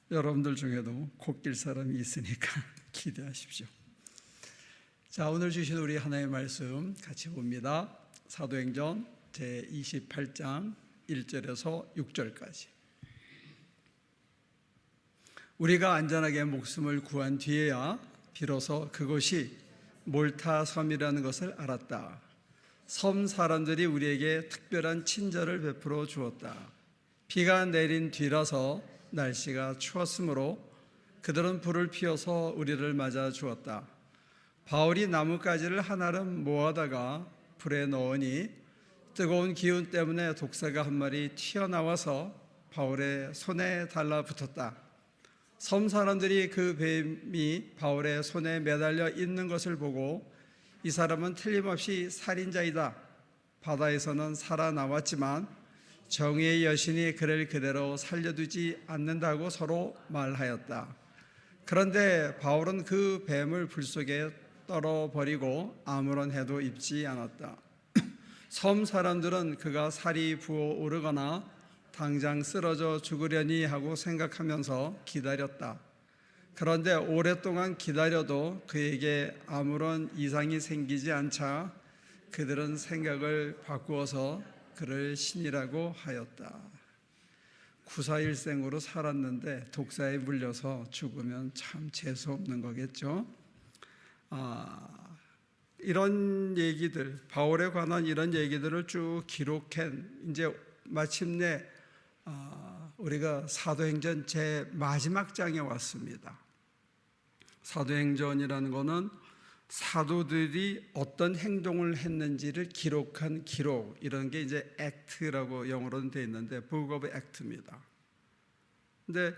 여러분들 중에도 곱길 사람이 있으니까 기대하십시오. 자, 오늘 주신 우리 하나님의 말씀 같이 봅니다. 사도행전 제28장 1절에서 6절까지. 우리가 안전하게 목숨을 구한 뒤에야 비로소 그곳이 몰타 섬이라는 것을 알았다. 섬 사람들이 우리에게 특별한 친절을 베풀어 주었다. 비가 내린 뒤라서 날씨가 추웠으므로 그들은 불을 피워서 우리를 맞아 주었다. 바울이 나뭇가지를 하나름 모아다가 불에 넣으니 뜨거운 기운 때문에 독사가 한 마리 튀어나와서 바울의 손에 달라붙었다. 섬 사람들이 그 뱀이 바울의 손에 매달려 있는 것을 보고 이 사람은 틀림없이 살인자이다. 바다에서는 살아남았지만 정의의 여신이 그를 그대로 살려두지 않는다고 서로 말하였다. 그런데 바울은 그 뱀을 불 속에 떨어버리고 아무런 해도 입지 않았다. 섬 사람들은 그가 살이 부어오르거나 당장 쓰러져 죽으려니 하고 생각하면서 기다렸다. 그런데 오랫동안 기다려도 그에게 아무런 이상이 생기지 않자 그들은 생각을 바꾸어서 그를 신이라고 하였다. 구사일생으로 살았는데 독사에 물려서 죽으면 참 재수없는 거겠죠. 이런 얘기들, 바울에 관한 이런 얘기들을 쭉 기록해 이제 마침내 우리가 사도행전 제 마지막 장에 왔습니다. 사도행전이라는 것은 사도들이 어떤 행동을 했는지를 기록한 기록, 이런 게 이제 액트라고 영어로는 되어 있는데 Book of Act입니다. 근데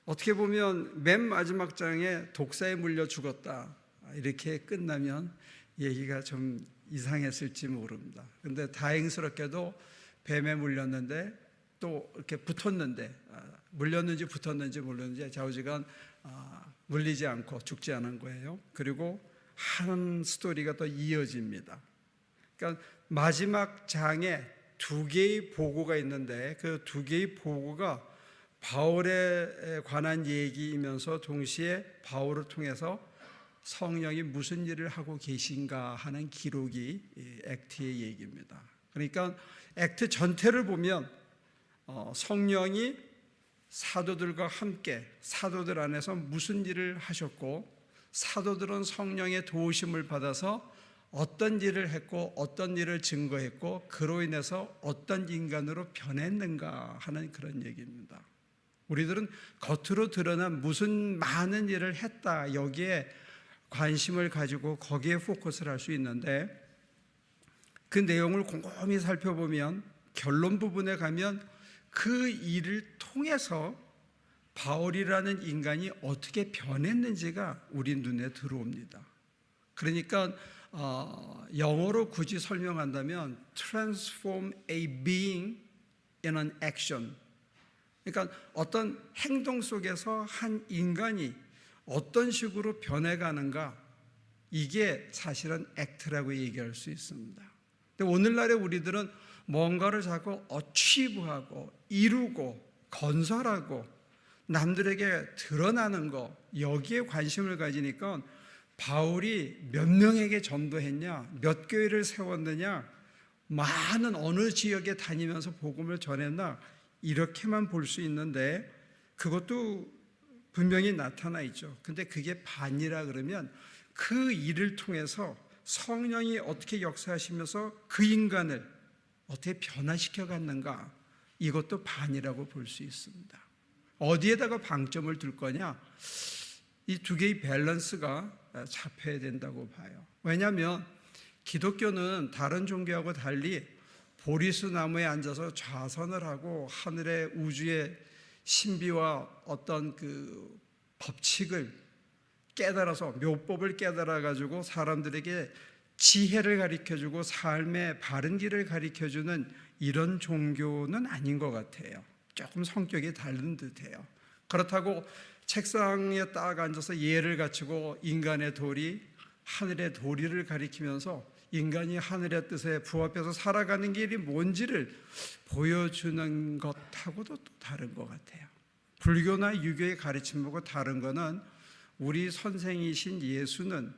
어떻게 보면 맨 마지막 장에 독사에 물려 죽었다 이렇게 끝나면 얘기가 좀 이상했을지 모릅니다. 근데 다행스럽게도 뱀에 물렸는데 또 이렇게 붙었는데 물렸는지 붙었는지 모르는지 좌우지간 물리지 않고 죽지 않은 거예요. 그리고 한 스토리가 또 이어집니다. 그러니까 마지막 장에 두 개의 보고가 있는데 그 두 개의 보고가 바울에 관한 얘기이면서 동시에 바울을 통해서 성령이 무슨 일을 하고 계신가 하는 기록이 액트의 얘기입니다. 그러니까 액트 전체를 보면 성령이 사도들과 함께 사도들 안에서 무슨 일을 하셨고 사도들은 성령의 도우심을 받아서 어떤 일을 했고 어떤 일을 증거했고 그로 인해서 어떤 인간으로 변했는가 하는 그런 얘기입니다. 우리들은 겉으로 드러난 무슨 많은 일을 했다 여기에 관심을 가지고 거기에 포커스를 할 수 있는데 그 내용을 곰곰이 살펴보면 결론 부분에 가면 그 일을 통해서 바울이라는 인간이 어떻게 변했는지가 우리 눈에 들어옵니다. 그러니까 영어로 굳이 설명한다면 transform a being in an action. 그러니까 어떤 행동 속에서 한 인간이 어떤 식으로 변해가는가, 이게 사실은 액트라고 얘기할 수 있습니다. 근데 오늘날의 우리들은 뭔가를 자꾸 achieve하고 이루고 건설하고 남들에게 드러나는 거, 여기에 관심을 가지니까 바울이 몇 명에게 전도했냐, 몇 교회를 세웠느냐, 많은 어느 지역에 다니면서 복음을 전했나, 이렇게만 볼 수 있는데 그것도 분명히 나타나 있죠. 근데 그게 반이라 그러면 그 일을 통해서 성령이 어떻게 역사하시면서 그 인간을 어떻게 변화시켜 갔는가, 이것도 반이라고 볼 수 있습니다. 어디에다가 방점을 둘 거냐, 이 두 개의 밸런스가 잡혀야 된다고 봐요. 왜냐하면 기독교는 다른 종교하고 달리 보리수 나무에 앉아서 좌선을 하고 하늘의 우주의 신비와 어떤 그 법칙을 깨달아서 묘법을 깨달아 가지고 사람들에게 지혜를 가르쳐주고 삶의 바른 길을 가르쳐주는 이런 종교는 아닌 것 같아요. 조금 성격이 다른 듯해요. 그렇다고 책상에 딱 앉아서 예를 갖추고 인간의 도리, 하늘의 도리를 가리키면서 인간이 하늘의 뜻에 부합해서 살아가는 길이 뭔지를 보여주는 것하고도 또 다른 것 같아요. 불교나 유교의 가르침하고 다른 거는 우리 선생이신 예수는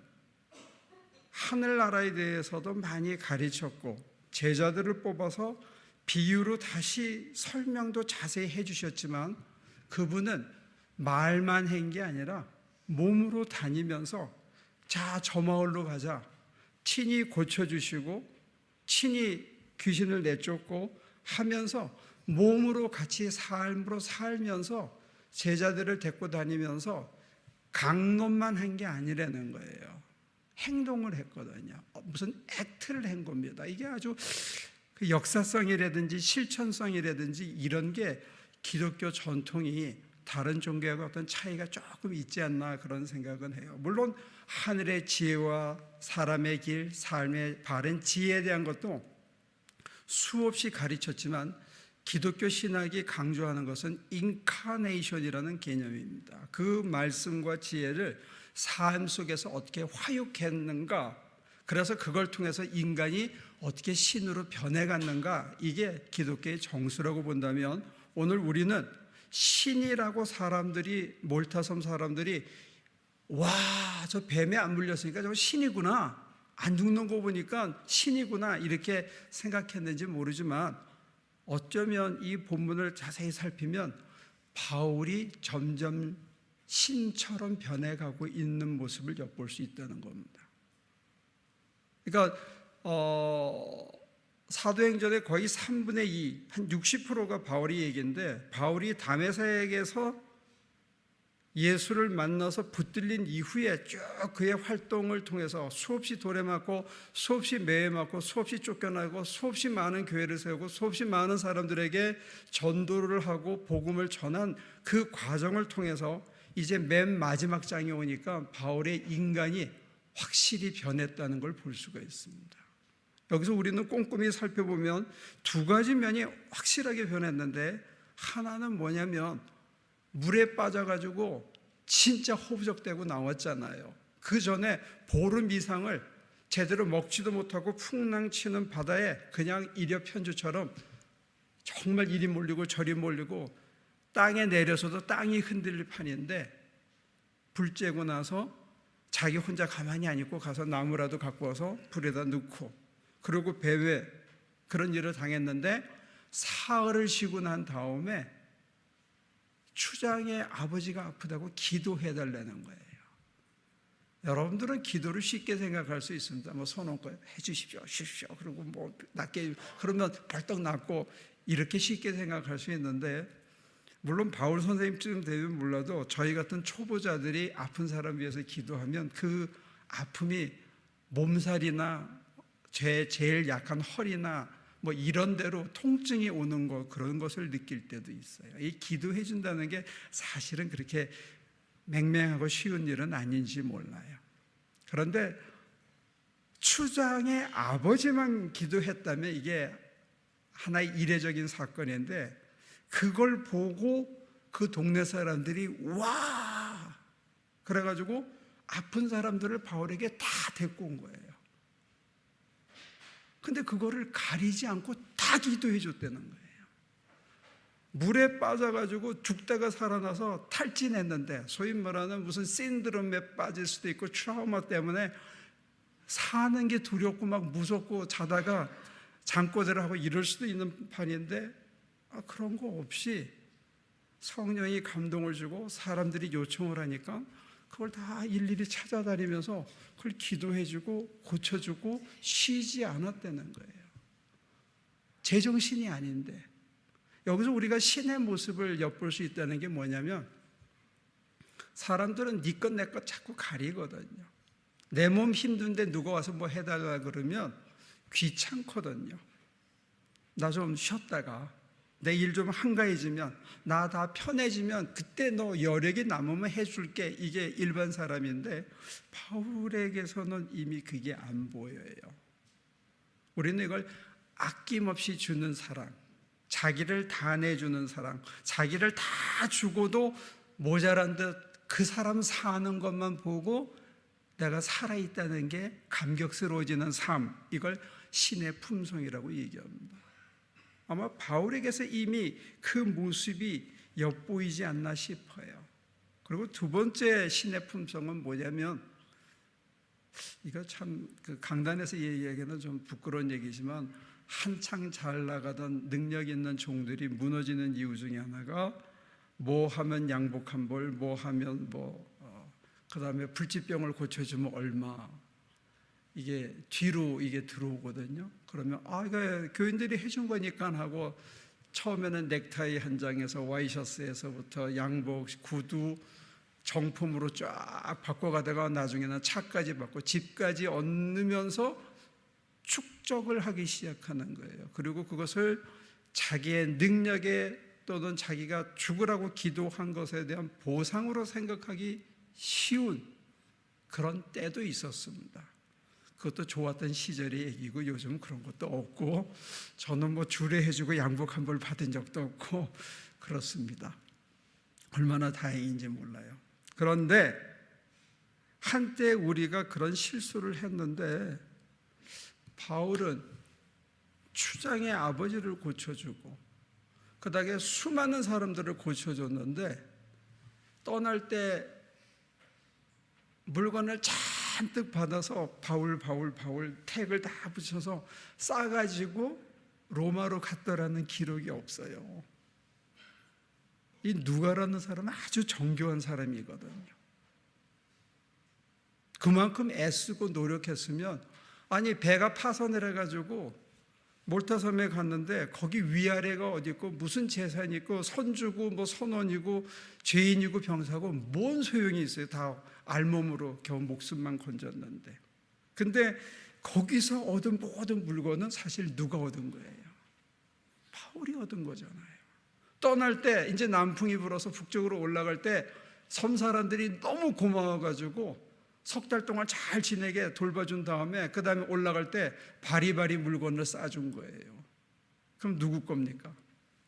하늘나라에 대해서도 많이 가르쳤고 제자들을 뽑아서 비유로 다시 설명도 자세히 해주셨지만 그분은 말만 한 게 아니라 몸으로 다니면서 자, 저 마을로 가자. 친히 고쳐주시고 친히 귀신을 내쫓고 하면서 몸으로 같이 삶으로 살면서 제자들을 데리고 다니면서 강론만 한 게 아니라는 거예요. 행동을 했거든요. 무슨 액트를 한 겁니다. 이게 아주 그 역사성이라든지 실천성이라든지 이런 게 기독교 전통이 다른 종교하고 어떤 차이가 조금 있지 않나 그런 생각은 해요. 물론 하늘의 지혜와 사람의 길, 삶의 바른 지혜에 대한 것도 수없이 가르쳤지만 기독교 신학이 강조하는 것은 인카네이션이라는 개념입니다. 그 말씀과 지혜를 삶 속에서 어떻게 화육했는가, 그래서 그걸 통해서 인간이 어떻게 신으로 변해갔는가, 이게 기독교의 정수라고 본다면 오늘 우리는 신이라고 사람들이, 몰타섬 사람들이 와, 저 뱀에 안 물렸으니까 저 신이구나, 안 죽는 거 보니까 신이구나 이렇게 생각했는지 모르지만 어쩌면 이 본문을 자세히 살피면 바울이 점점 신처럼 변해가고 있는 모습을 엿볼 수 있다는 겁니다. 그러니까 사도행전의 거의 3분의 2, 한 60%가 바울이 얘기인데 바울이 다메섹에서 예수를 만나서 붙들린 이후에 쭉 그의 활동을 통해서 수없이 돌에 맞고 수없이 매에 맞고 수없이 쫓겨나고 수없이 많은 교회를 세우고 수없이 많은 사람들에게 전도를 하고 복음을 전한 그 과정을 통해서 이제 맨 마지막 장에 오니까 바울의 인간이 확실히 변했다는 걸 볼 수가 있습니다. 여기서 우리는 꼼꼼히 살펴보면 두 가지 면이 확실하게 변했는데 하나는 뭐냐면 물에 빠져가지고 진짜 허우적대고 나왔잖아요. 그 전에 보름 이상을 제대로 먹지도 못하고 풍랑치는 바다에 그냥 일여편주처럼 정말 이리 몰리고 저리 몰리고 땅에 내려서도 땅이 흔들릴 판인데 불 쬐고 나서 자기 혼자 가만히 안 있고 가서 나무라도 갖고 와서 불에다 넣고 그리고 배회 그런 일을 당했는데 사흘을 쉬고 난 다음에 추장의 아버지가 아프다고 기도해달라는 거예요. 여러분들은 기도를 쉽게 생각할 수 있습니다. 뭐 손얹고 해주십시오, 주십시오. 그리고 뭐 낫게 그러면 벌떡 낫고 이렇게 쉽게 생각할 수 있는데 물론 바울 선생님쯤 되면 몰라도 저희 같은 초보자들이 아픈 사람 위해서 기도하면 그 아픔이 몸살이나 제일 약한 허리나 뭐 이런 대로 통증이 오는 거 그런 것을 느낄 때도 있어요. 이 기도해 준다는 게 사실은 그렇게 맹맹하고 쉬운 일은 아닌지 몰라요. 그런데 추장의 아버지만 기도했다면 이게 하나의 이례적인 사건인데 그걸 보고 그 동네 사람들이 와 그래가지고 아픈 사람들을 바울에게 다 데리고 온 거예요. 근데 그거를 가리지 않고 다 기도해 줬다는 거예요. 물에 빠져가지고 죽다가 살아나서 탈진했는데 소위 말하는 무슨 신드롬에 빠질 수도 있고 트라우마 때문에 사는 게 두렵고 막 무섭고 자다가 잠꼬대를 하고 이럴 수도 있는 판인데 그런 거 없이 성령이 감동을 주고 사람들이 요청을 하니까 그걸 다 일일이 찾아다니면서 그걸 기도해주고 고쳐주고 쉬지 않았다는 거예요. 제정신이 아닌데 여기서 우리가 신의 모습을 엿볼 수 있다는 게 뭐냐면 사람들은 네 것 내 것 자꾸 가리거든요. 내 몸 힘든데 누가 와서 뭐 해달라 그러면 귀찮거든요. 나 좀 쉬었다가 내 일 좀 한가해지면 나 다 편해지면 그때 너 여력이 남으면 해줄게. 이게 일반 사람인데 바울에게서는 이미 그게 안 보여요. 우리는 이걸 아낌없이 주는 사랑, 자기를 다 내주는 사랑, 자기를 다 주고도 모자란 듯 그 사람 사는 것만 보고 내가 살아있다는 게 감격스러워지는 삶, 이걸 신의 품성이라고 얘기합니다. 아마 바울에게서 이미 그 모습이 엿보이지 않나 싶어요. 그리고 두 번째 신의 품성은 뭐냐면, 이거 참 강단에서 얘기하기는 좀 부끄러운 얘기지만, 한창 잘 나가던 능력 있는 종들이 무너지는 이유 중에 하나가, 뭐 하면 양복한 벌, 뭐 하면 그 다음에 불치병을 고쳐주면 얼마, 이게 뒤로 이게 들어오거든요. 그러면 이거 교인들이 해준 거니까 하고, 처음에는 넥타이 한 장에서 와이셔츠에서부터 양복, 구두, 정품으로 쫙 바꿔가다가 나중에는 차까지 받고 집까지 얻으면서 축적을 하기 시작하는 거예요. 그리고 그것을 자기의 능력에 또는 자기가 죽으라고 기도한 것에 대한 보상으로 생각하기 쉬운 그런 때도 있었습니다. 그것도 좋았던 시절의 얘기고, 요즘 그런 것도 없고, 저는 주례해주고 양복 한 벌 받은 적도 없고 그렇습니다. 얼마나 다행인지 몰라요. 그런데 한때 우리가 그런 실수를 했는데, 바울은 추장의 아버지를 고쳐주고 그 다음에 수많은 사람들을 고쳐줬는데, 떠날 때 물건을 잔뜩 받아서 바울 택을 다 붙여서 싸가지고 로마로 갔더라는 기록이 없어요. 이 누가라는 사람은 아주 정교한 사람이거든요. 그만큼 애쓰고 노력했으면, 아니 배가 파선해가지고 몰타섬에 갔는데 거기 위아래가 어디 있고 무슨 재산이 있고 선주고 선원이고 죄인이고 병사고 뭔 소용이 있어요. 다 알몸으로 겨우 목숨만 건졌는데. 근데 거기서 얻은 모든 물건은 사실 누가 얻은 거예요? 바울이 얻은 거잖아요. 떠날 때 이제 남풍이 불어서 북쪽으로 올라갈 때 섬 사람들이 너무 고마워가지고 석 달 동안 잘 지내게 돌봐준 다음에 그 다음에 올라갈 때 바리바리 물건을 싸준 거예요. 그럼 누구 겁니까?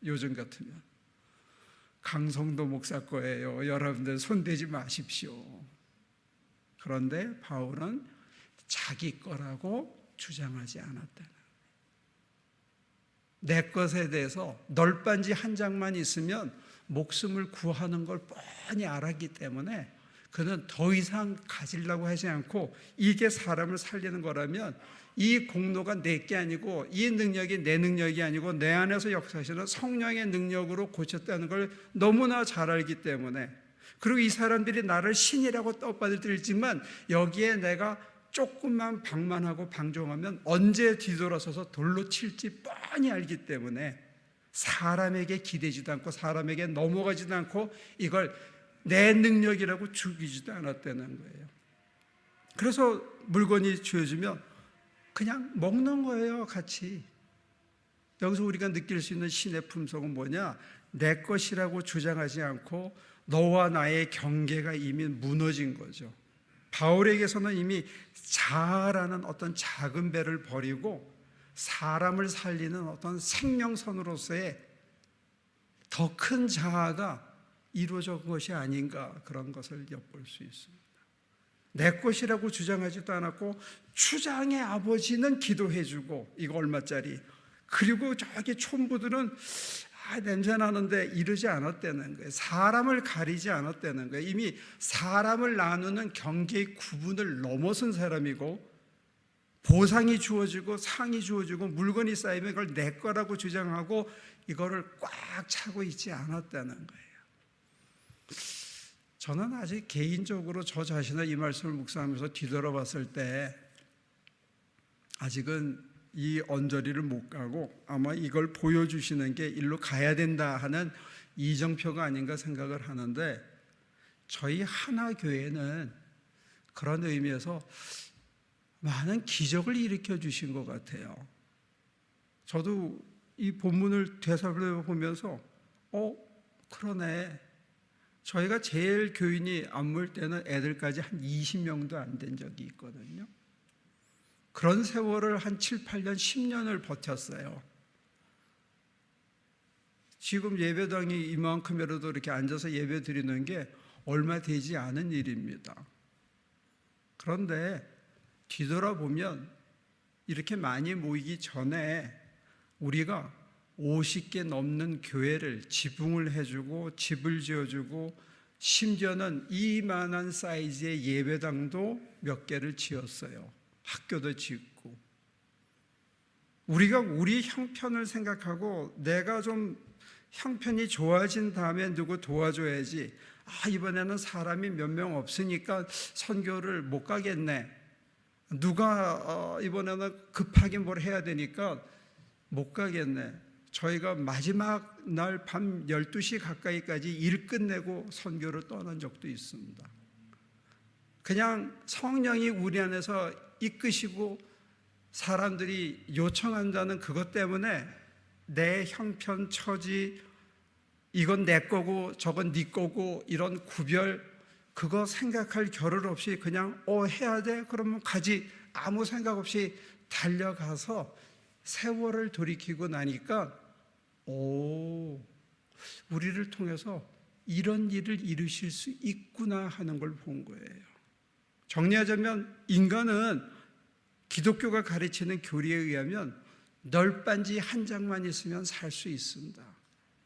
요즘 같으면 강성도 목사 거예요. 여러분들 손대지 마십시오. 그런데 바울은 자기 거라고 주장하지 않았다는, 내 것에 대해서 널빤지 한 장만 있으면 목숨을 구하는 걸 뻔히 알았기 때문에 그는 더 이상 가지려고 하지 않고, 이게 사람을 살리는 거라면 이 공로가 내게 아니고 이 능력이 내 능력이 아니고 내 안에서 역사하시는 성령의 능력으로 고쳤다는 걸 너무나 잘 알기 때문에, 그리고 이 사람들이 나를 신이라고 떠받들지만 여기에 내가 조금만 방만하고 방종하면 언제 뒤돌아서서 돌로 칠지 뻔히 알기 때문에 사람에게 기대지도 않고 사람에게 넘어가지도 않고 이걸 내 능력이라고 죽이지도 않았다는 거예요. 그래서 물건이 주어지면 그냥 먹는 거예요, 같이. 여기서 우리가 느낄 수 있는 신의 품성은 뭐냐? 내 것이라고 주장하지 않고 너와 나의 경계가 이미 무너진 거죠. 바울에게서는 이미 자아라는 어떤 작은 배를 버리고 사람을 살리는 어떤 생명선으로서의 더 큰 자아가 이루어진 것이 아닌가, 그런 것을 엿볼 수 있습니다. 내 것이라고 주장하지도 않았고 추장의 아버지는 기도해주고 이거 얼마짜리, 그리고 저기 촌부들은 냄새 나는데 이러지 않았다는 거예요. 사람을 가리지 않았다는 거예요. 이미 사람을 나누는 경계의 구분을 넘어선 사람이고, 보상이 주어지고 상이 주어지고 물건이 쌓이면 이걸 내 거라고 주장하고 이거를 꽉 차고 있지 않았다는 거예요. 저는 아직 개인적으로 저 자신의 이 말씀을 묵상하면서 뒤돌아봤을 때 아직은 이 언저리를 못 가고 아마 이걸 보여주시는 게 일로 가야 된다 하는 이정표가 아닌가 생각을 하는데, 저희 하나교회는 그런 의미에서 많은 기적을 일으켜 주신 것 같아요. 저도 이 본문을 되살펴보면서 그러네. 저희가 제일 교인이 안 모일 때는 애들까지 한 20명도 안 된 적이 있거든요. 그런 세월을 한 7, 8년, 10년을 버텼어요. 지금 예배당이 이만큼이라도 이렇게 앉아서 예배 드리는 게 얼마 되지 않은 일입니다. 그런데 뒤돌아보면 이렇게 많이 모이기 전에 우리가 50개 넘는 교회를 지붕을 해주고 집을 지어주고 심지어는 이만한 사이즈의 예배당도 몇 개를 지었어요. 학교도 짓고. 우리가 우리 형편을 생각하고 내가 좀 형편이 좋아진 다음에 누구 도와줘야지. 이번에는 사람이 몇 명 없으니까 선교를 못 가겠네. 누가 이번에는 급하게 뭘 해야 되니까 못 가겠네. 저희가 마지막 날 밤 12시 가까이까지 일 끝내고 선교를 떠난 적도 있습니다. 그냥 성령이 우리 안에서 이끄시고 사람들이 요청한다는 그것 때문에 내 형편, 처지, 이건 내 거고 저건 네 거고 이런 구별, 그거 생각할 겨를 없이 그냥 해야 돼? 그러면 가지. 아무 생각 없이 달려가서 세월을 돌이키고 나니까 우리를 통해서 이런 일을 이루실 수 있구나 하는 걸 본 거예요. 정리하자면 인간은 기독교가 가르치는 교리에 의하면 널빤지 한 장만 있으면 살 수 있습니다.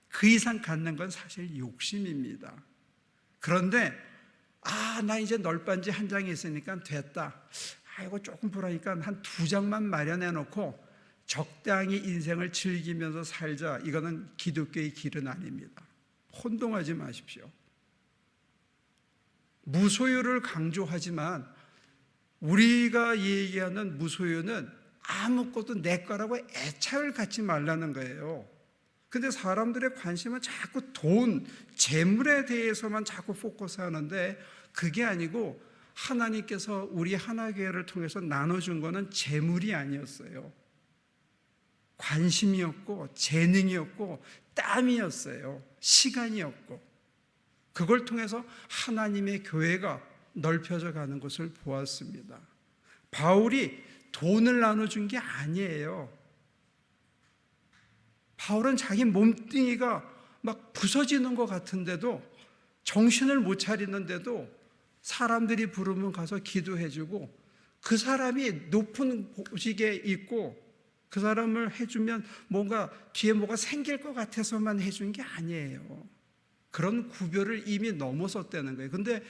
그 이상 갖는 건 사실 욕심입니다. 그런데 나 이제 널빤지 한 장이 있으니까 됐다. 이거 조금 불하니까 한 2장만 마련해 놓고 적당히 인생을 즐기면서 살자. 이거는 기독교의 길은 아닙니다. 혼동하지 마십시오. 무소유를 강조하지만 우리가 얘기하는 무소유는 아무것도 내 거라고 애착을 갖지 말라는 거예요. 근데 사람들의 관심은 자꾸 돈, 재물에 대해서만 자꾸 포커스하는데 그게 아니고 하나님께서 우리 하나교회를 통해서 나눠준 거는 재물이 아니었어요. 관심이었고 재능이었고 땀이었어요. 시간이었고 그걸 통해서 하나님의 교회가 넓혀져 가는 것을 보았습니다. 바울이 돈을 나눠준 게 아니에요. 바울은 자기 몸뚱이가 막 부서지는 것 같은데도 정신을 못 차리는데도 사람들이 부르면 가서 기도해주고 그 사람이 높은 보직에 있고 그 사람을 해주면 뭔가 뒤에 뭐가 생길 것 같아서만 해준 게 아니에요. 그런 구별을 이미 넘어섰다는 거예요. 근데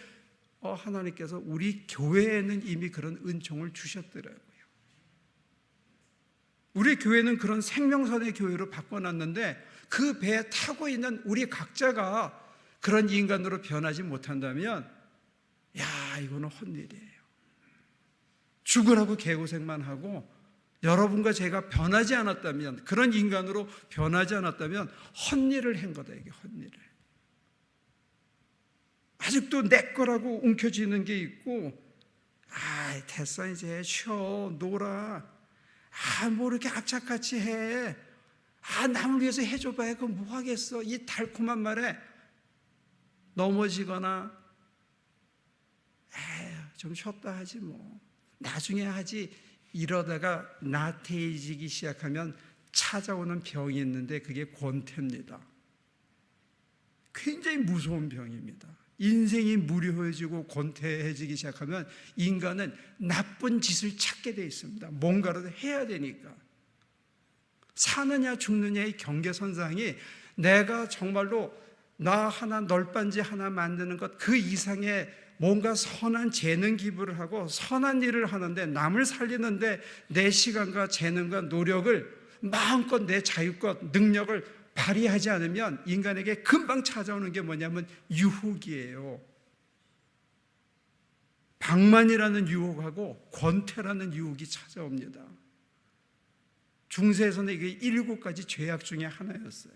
하나님께서 우리 교회에는 이미 그런 은총을 주셨더라고요. 우리 교회는 그런 생명선의 교회로 바꿔놨는데 그 배에 타고 있는 우리 각자가 그런 인간으로 변하지 못한다면 이거는 헛일이에요. 죽으라고 개고생만 하고 여러분과 제가 변하지 않았다면, 그런 인간으로 변하지 않았다면 헛일을 한 거다. 이게 헛일을. 아직도 내 거라고 움켜쥐는 게 있고 됐어 이제 쉬어 놀아. 뭐 이렇게 악착같이 해. 남을 위해서 해줘봐야 그거 뭐 하겠어. 이 달콤한 말에 넘어지거나 좀 쉬었다 하지 뭐 나중에 하지 이러다가 나태해지기 시작하면 찾아오는 병이 있는데 그게 권태입니다. 굉장히 무서운 병입니다. 인생이 무료해지고 권태해지기 시작하면 인간은 나쁜 짓을 찾게 되어 있습니다. 뭔가라도 해야 되니까. 사느냐 죽느냐의 경계선상이 내가 정말로 나 하나 널빤지 하나 만드는 것 그 이상의 뭔가 선한 재능 기부를 하고 선한 일을 하는데 남을 살리는데 내 시간과 재능과 노력을 마음껏 내 자유껏 능력을 발휘하지 않으면 인간에게 금방 찾아오는 게 뭐냐면 유혹이에요. 방만이라는 유혹하고 권태라는 유혹이 찾아옵니다. 중세에서는 이게 7가지 죄악 중에 하나였어요.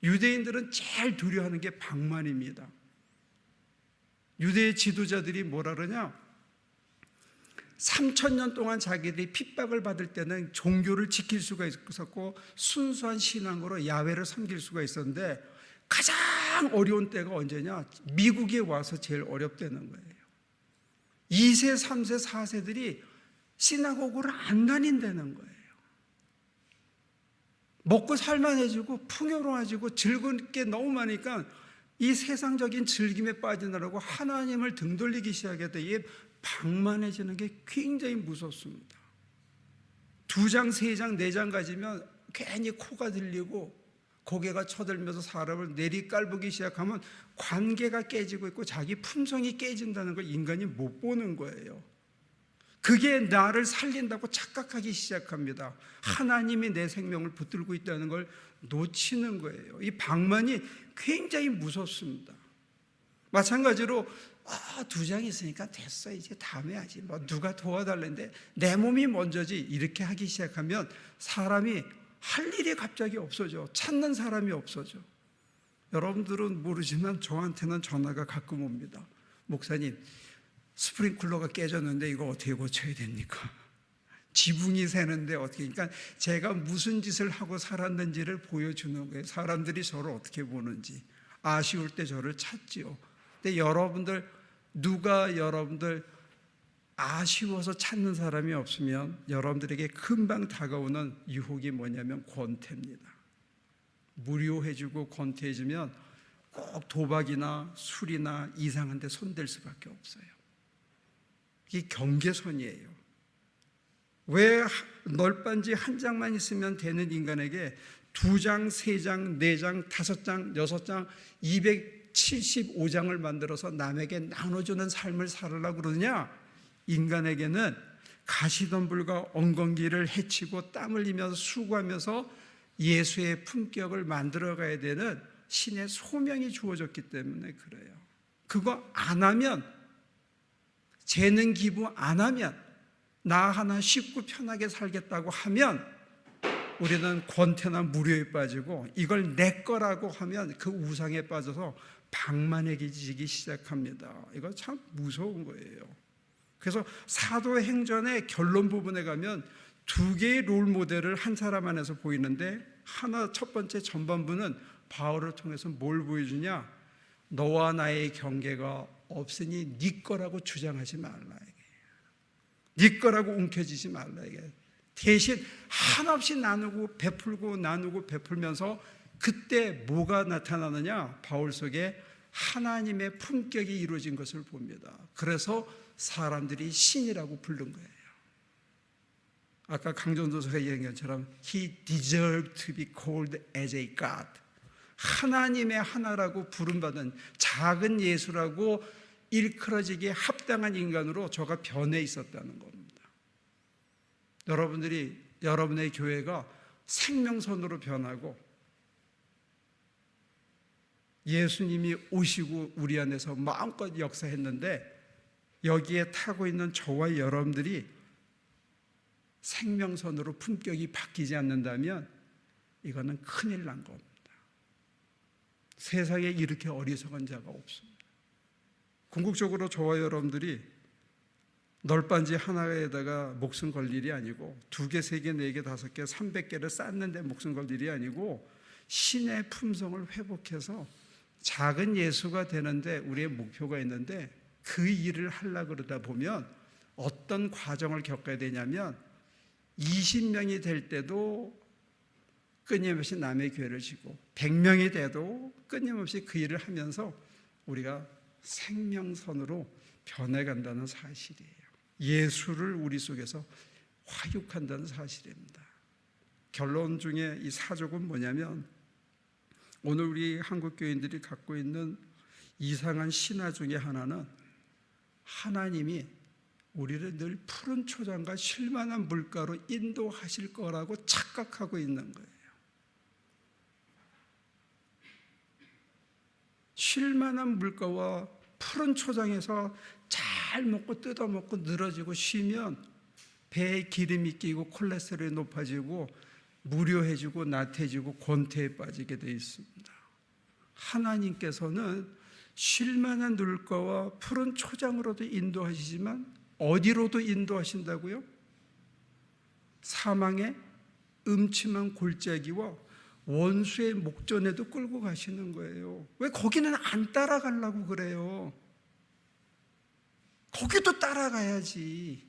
유대인들은 제일 두려워하는 게 방만입니다. 유대의 지도자들이 뭐라 그러냐? 3000년 동안 자기들이 핍박을 받을 때는 종교를 지킬 수가 있었고 순수한 신앙으로 야훼를 섬길 수가 있었는데 가장 어려운 때가 언제냐? 미국에 와서 제일 어렵다는 거예요. 2세, 3세, 4세들이 시나고그를 안 다닌다는 거예요. 먹고 살만해지고 풍요로워지고 즐거운 게 너무 많으니까 이 세상적인 즐김에 빠지느라고 하나님을 등 돌리기 시작했다. 이게 방만해지는 게 굉장히 무섭습니다. 2장, 3장, 4장 가지면 괜히 코가 들리고 고개가 쳐들면서 사람을 내리깔보기 시작하면 관계가 깨지고 있고 자기 품성이 깨진다는 걸 인간이 못 보는 거예요. 그게 나를 살린다고 착각하기 시작합니다. 하나님이 내 생명을 붙들고 있다는 걸 놓치는 거예요. 이 방만이 굉장히 무섭습니다. 마찬가지로 두 장 있으니까 됐어, 이제 다음에 하지, 뭐 누가 도와달라는데 내 몸이 먼저지, 이렇게 하기 시작하면 사람이 할 일이 갑자기 없어져. 찾는 사람이 없어져. 여러분들은 모르지만 저한테는 전화가 가끔 옵니다. 목사님, 스프링클러가 깨졌는데 이거 어떻게 고쳐야 됩니까? 지붕이 새는데 어떻게, 그러니까 제가 무슨 짓을 하고 살았는지를 보여주는 거예요. 사람들이 저를 어떻게 보는지. 아쉬울 때 저를 찾지요. 근데 누가 여러분들 아쉬워서 찾는 사람이 없으면 여러분들에게 금방 다가오는 유혹이 뭐냐면 권태입니다. 무료해주고 권태해주면 꼭 도박이나 술이나 이상한 데 손댈 수밖에 없어요. 이게 경계선이에요. 왜 널빤지 한 장만 있으면 되는 인간에게 2장, 3장, 4장, 5장, 6장, 275장을 만들어서 남에게 나눠주는 삶을 살으려고 그러느냐? 인간에게는 가시덤불과 엉겅퀴를 헤치고 땀 흘리면서 수고하면서 예수의 품격을 만들어가야 되는 신의 소명이 주어졌기 때문에 그래요. 그거 안 하면, 재능 기부 안 하면, 나 하나 쉽고 편하게 살겠다고 하면 우리는 권태나 무료에 빠지고, 이걸 내 거라고 하면 그 우상에 빠져서 방만해지기 시작합니다. 이거 참 무서운 거예요. 그래서 사도행전의 결론 부분에 가면 2개의 롤 모델을 한 사람 안에서 보이는데, 첫 번째 전반부는 바울을 통해서 뭘 보여주냐? 너와 나의 경계가 없으니 네 거라고 주장하지 말라. 네 거라고 움켜쥐지 말라. 대신 한없이 나누고 베풀고 나누고 베풀면서 그때 뭐가 나타나느냐? 바울 속에 하나님의 품격이 이루어진 것을 봅니다. 그래서 사람들이 신이라고 부른 거예요. 아까 강전도서가 얘기한 것처럼 He deserved to be called as a God. 하나님의 하나라고 부름받은 작은 예수라고 일컬어지기에 합당한 인간으로 저가 변해 있었다는 겁니다. 여러분의 교회가 생명선으로 변하고 예수님이 오시고 우리 안에서 마음껏 역사했는데, 여기에 타고 있는 저와 여러분들이 생명선으로 품격이 바뀌지 않는다면 이거는 큰일 난 겁니다. 세상에 이렇게 어리석은 자가 없습니다. 궁극적으로 저와 여러분들이 널빤지 하나에다가 목숨 걸 일이 아니고 2개, 3개, 4개, 5개, 300개를 쌓는데 목숨 걸 일이 아니고 신의 품성을 회복해서 작은 예수가 되는데 우리의 목표가 있는데, 그 일을 하려고 그러다 보면 어떤 과정을 겪어야 되냐면 20명이 될 때도 끊임없이 남의 교회를 지고 100명이 돼도 끊임없이 그 일을 하면서 우리가 생명선으로 변해간다는 사실이에요. 예수를 우리 속에서 화육한다는 사실입니다. 결론 중에 이 사족은 뭐냐면, 오늘 우리 한국 교인들이 갖고 있는 이상한 신화 중에 하나는 하나님이 우리를 늘 푸른 초장과 쉴만한 물가로 인도하실 거라고 착각하고 있는 거예요. 쉴만한 물가와 푸른 초장에서 잘 먹고 뜯어먹고 늘어지고 쉬면 배에 기름이 끼고 콜레스테롤이 높아지고 무료해지고 나태해지고 권태에 빠지게 되어 있습니다. 하나님께서는 쉴만한 물가와 푸른 초장으로도 인도하시지만 어디로도 인도하신다고요? 사망의 음침한 골짜기와 원수의 목전에도 끌고 가시는 거예요. 왜 거기는 안 따라가려고 그래요? 거기도 따라가야지.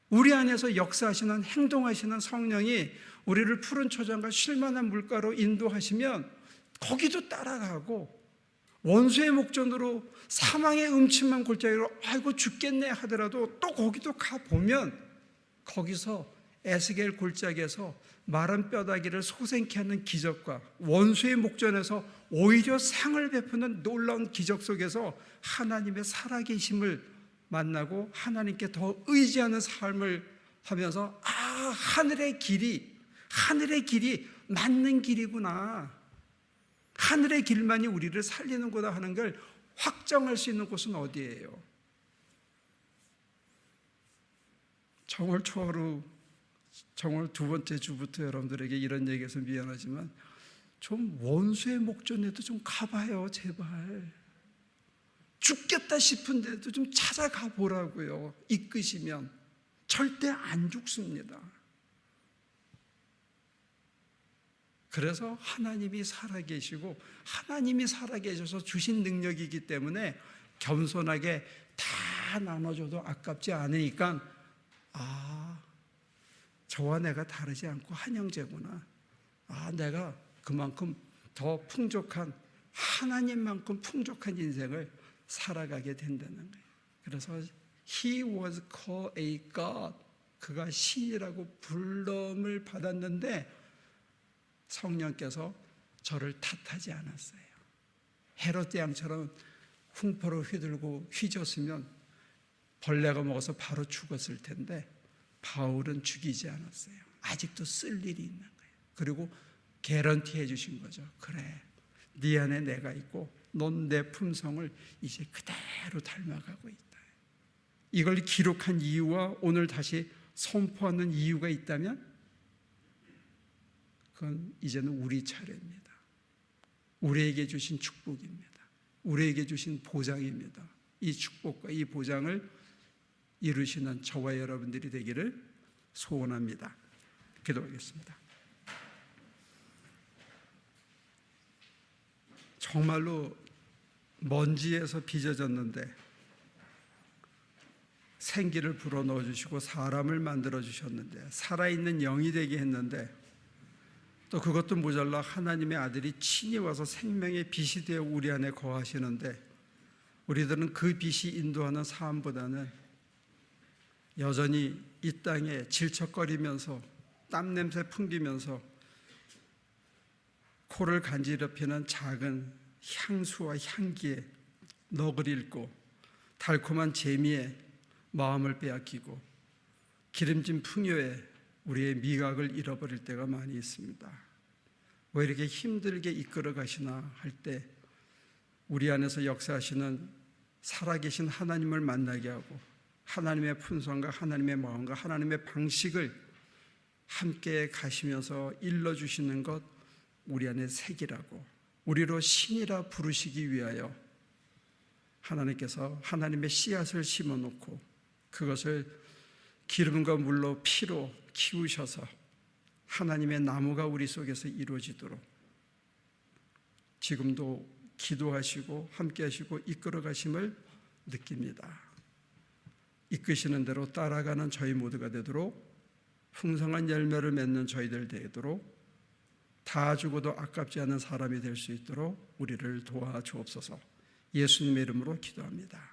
우리 안에서 역사하시는, 행동하시는 성령이 우리를 푸른 초장과 쉴만한 물가로 인도하시면 거기도 따라가고, 원수의 목전으로 사망의 음침한 골짜기로 아이고 죽겠네 하더라도 또 거기도 가보면 거기서 에스겔 골짜기에서 마른 뼈다귀를 솟행케 하는 기적과 원수의 목전에서 오히려 상을 베푸는 놀라운 기적 속에서 하나님의 살아계심을 만나고 하나님께 더 의지하는 삶을 하면서 하늘의 길이 맞는 길이구나, 하늘의 길만이 우리를 살리는구나 하는 걸 확정할 수 있는 곳은 어디예요? 정월 초하루, 정월 두 번째 주부터 여러분들에게 이런 얘기해서 미안하지만 좀 원수의 목전에도 좀 가봐요. 제발. 죽겠다 싶은데도 좀 찾아가 보라고요. 이끄시면 절대 안 죽습니다. 그래서 하나님이 살아계시고 하나님이 살아계셔서 주신 능력이기 때문에 겸손하게 다 나눠줘도 아깝지 않으니까 저와 내가 다르지 않고 한 형제구나. 내가 그만큼 더 풍족한, 하나님만큼 풍족한 인생을 살아가게 된다는 거예요. 그래서 He was called a God. 그가 신이라고 부름을 받았는데 성령께서 저를 탓하지 않았어요. 헤롯 왕처럼 흉포로 휘둘고 휘졌으면 벌레가 먹어서 바로 죽었을 텐데 바울은 죽이지 않았어요. 아직도 쓸 일이 있는 거예요. 그리고 개런티 해주신 거죠. 그래, 네 안에 내가 있고 넌 내 품성을 이제 그대로 닮아가고 있다. 이걸 기록한 이유와 오늘 다시 선포하는 이유가 있다면 그건 이제는 우리 차례입니다. 우리에게 주신 축복입니다. 우리에게 주신 보장입니다. 이 축복과 이 보장을 이루시는 저와 여러분들이 되기를 소원합니다. 기도하겠습니다. 정말로 먼지에서 빚어졌는데 생기를 불어넣어 주시고 사람을 만들어 주셨는데 살아있는 영이 되게 했는데 또 그것도 모자라 하나님의 아들이 친히 와서 생명의 빛이 되어 우리 안에 거하시는데 우리들은 그 빛이 인도하는 삶보다는 여전히 이 땅에 질척거리면서 땀냄새 풍기면서 코를 간지럽히는 작은 향수와 향기에 너그릴고 달콤한 재미에 마음을 빼앗기고 기름진 풍요에 우리의 미각을 잃어버릴 때가 많이 있습니다. 왜 이렇게 힘들게 이끌어 가시나 할 때 우리 안에서 역사하시는 살아계신 하나님을 만나게 하고 하나님의 품성과 하나님의 마음과 하나님의 방식을 함께 가시면서 일러주시는 것 우리 안에 색이라고 우리로 신이라 부르시기 위하여 하나님께서 하나님의 씨앗을 심어놓고 그것을 기름과 물로 피로 키우셔서 하나님의 나무가 우리 속에서 이루어지도록 지금도 기도하시고 함께 하시고 이끌어 가심을 느낍니다. 이끄시는 대로 따라가는 저희 모두가 되도록 풍성한 열매를 맺는 저희들 되도록 다 죽어도 아깝지 않은 사람이 될 수 있도록 우리를 도와주옵소서. 예수님의 이름으로 기도합니다.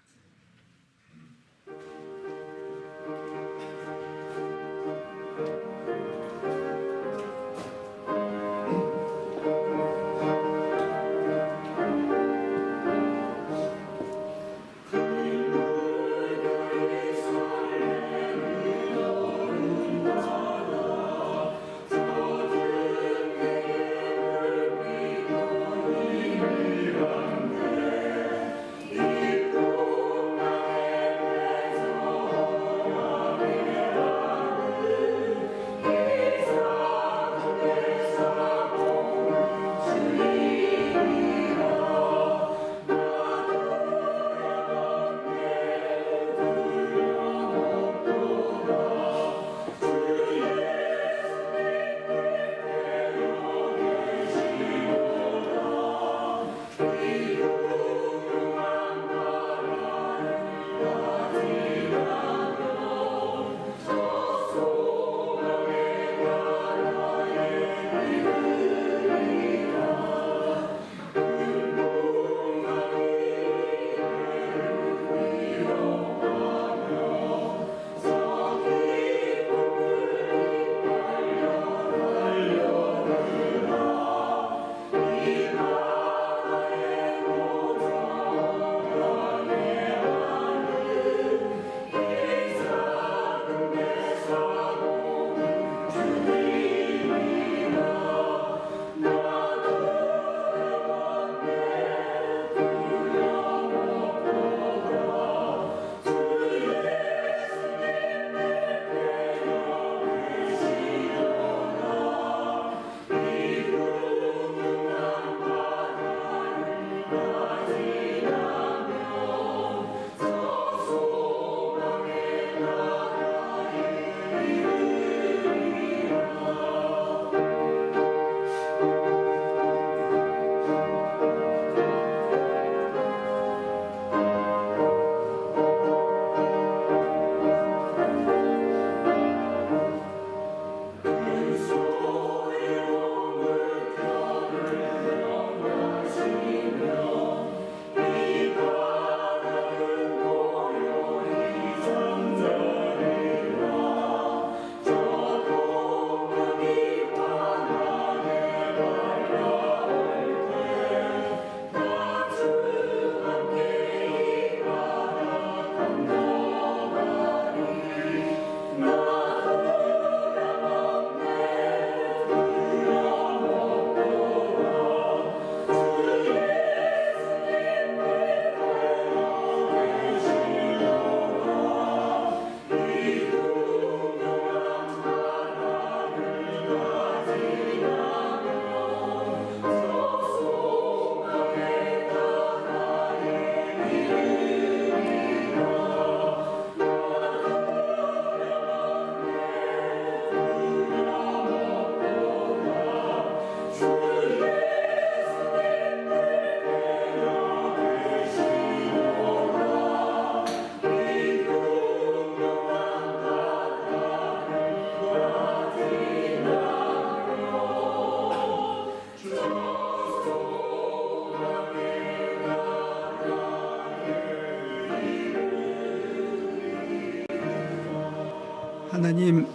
하나님,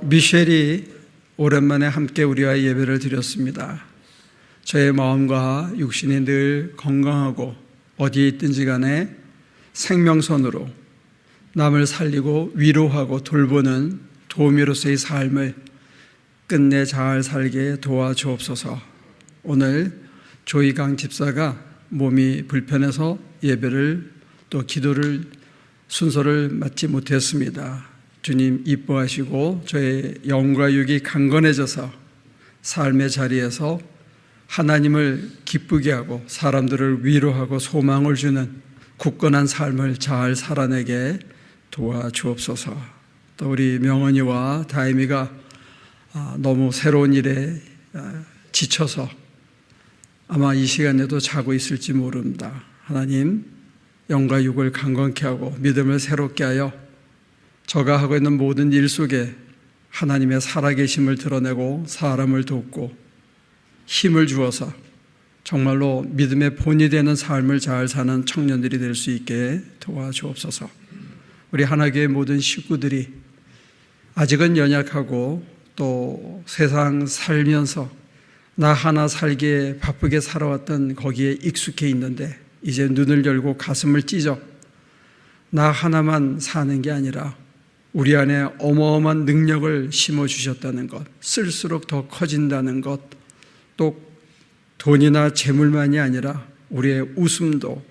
미셸이 오랜만에 함께 우리와 예배를 드렸습니다. 저의 마음과 육신이 늘 건강하고 어디에 있든지 간에 생명선으로 남을 살리고 위로하고 돌보는 도우미로서의 삶을 끝내 잘 살게 도와주옵소서. 오늘 조이강 집사가 몸이 불편해서 예배를 또 기도를 순서를 맡지 못했습니다. 주님 이뻐하시고 저의 영과 육이 강건해져서 삶의 자리에서 하나님을 기쁘게 하고 사람들을 위로하고 소망을 주는 굳건한 삶을 잘 살아내게 도와주옵소서. 또 우리 명언이와 다임이가 너무 새로운 일에 지쳐서 아마 이 시간에도 자고 있을지 모릅니다. 하나님, 영과 육을 강건케 하고 믿음을 새롭게 하여 저가 하고 있는 모든 일 속에 하나님의 살아계심을 드러내고 사람을 돕고 힘을 주어서 정말로 믿음의 본이 되는 삶을 잘 사는 청년들이 될 수 있게 도와주옵소서. 우리 하나교회 모든 식구들이 아직은 연약하고 또 세상 살면서 나 하나 살기에 바쁘게 살아왔던 거기에 익숙해 있는데 이제 눈을 열고 가슴을 찢어 나 하나만 사는 게 아니라 우리 안에 어마어마한 능력을 심어주셨다는 것, 쓸수록 더 커진다는 것, 또 돈이나 재물만이 아니라 우리의 웃음도,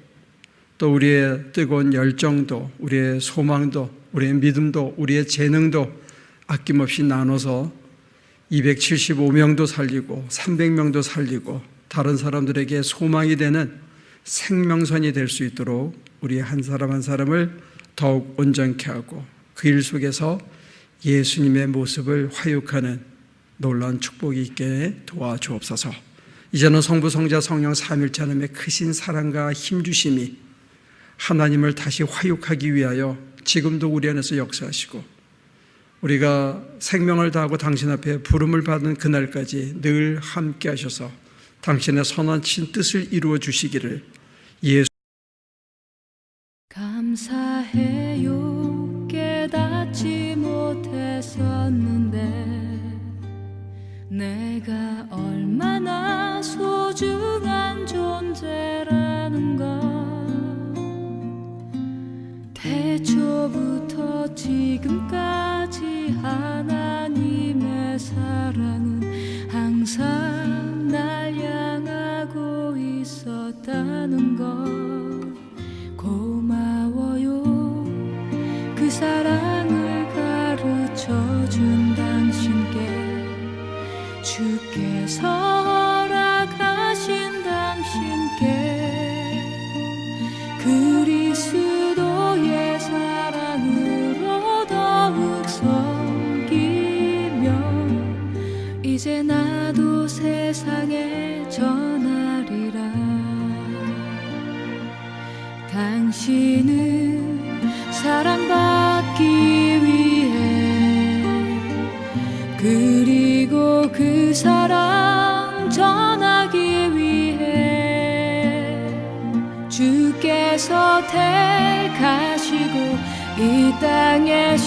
또 우리의 뜨거운 열정도, 우리의 소망도, 우리의 믿음도, 우리의 재능도 아낌없이 나눠서 275명도 살리고 300명도 살리고 다른 사람들에게 소망이 되는 생명선이 될 수 있도록 우리 한 사람 한 사람을 더욱 온전케 하고 그 일 속에서 예수님의 모습을 화육하는 놀라운 축복이 있게 도와주옵소서. 이제는 성부, 성자, 성령 삼일체 하나님의 크신 사랑과 힘주심이 하나님을 다시 화육하기 위하여 지금도 우리 안에서 역사하시고 우리가 생명을 다하고 당신 앞에 부름을 받은 그날까지 늘 함께 하셔서 당신의 선하신 뜻을 이루어 주시기를 예수. 감사해요. 깨닫지 못했었는데 내가 얼마나 소중한 존재라는 걸 태초부터 지금까지 하나님의 사랑은 항상 날 향하고 있었다는 걸 고마워요. 그 사랑을 가르쳐준 당신께 주께서 허락하신 당신께 그리스도의 사랑으로 더욱 섬기며 이제 나도 세상에 전하리라. 당신은 사랑받기 위해 그리고 그 사랑 전하기 위해 주께서 택하시고 이 땅에